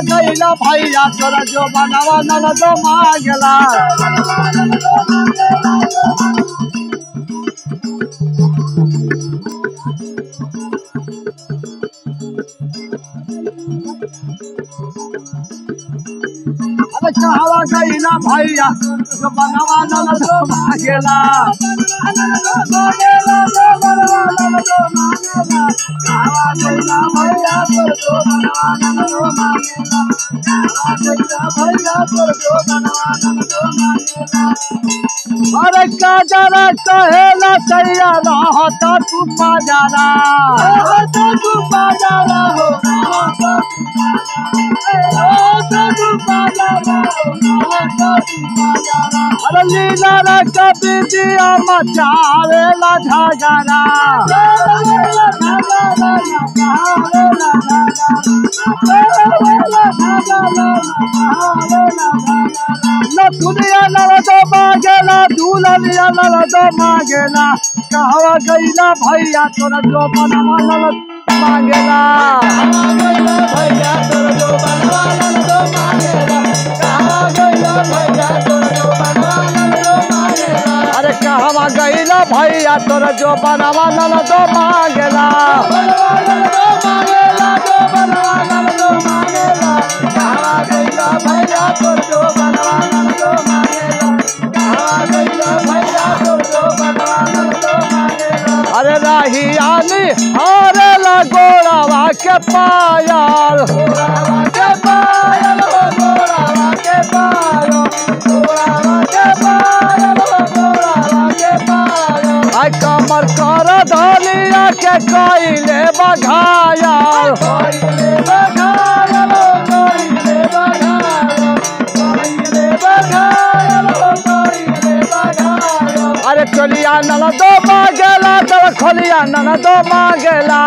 गईला भैया तोरा जो बनवा ननद मांगला कहवा गईला भैया जो बनवा ननद मांगला अरे काजरा कहेला सैया रहता तू बाजारा तू बाजारा हो अरे लीला रे कभी दिया मचावेला झगड़ा न दुनिया नरद मांगेला दुल्हनिया नरद मांगेला कहवा गईला भैया तोरा जो बनवा नरद मांगेला भैया तोरा जो बनवा नरद मांगेला कहवा गईला भैया तोरा जो बनवा नरद मांगेला अरे कहवा गईला भैया तोरा जो बनवा नरद मांगेला जो बनवा नरद मांगेला कहवा गईला भैया तोरा जो बनवा नरद मांगेला कहवा गईला भैया तोरा जो बनवा नरद मांगेला अरे राही आनी अरे गोड़ावा के पायल गोड़ावा के पायल गोड़ावा के पायल गोड़ावा के पायल गोड़ावा के पायल आई कमर कर धनिया के कोइले बघायल कोइले बघायल कोइले बघायल कोइले बघायल कोइले बघायल अरे चलिया ननद मांगेला तर खोलिया ननद मांगेला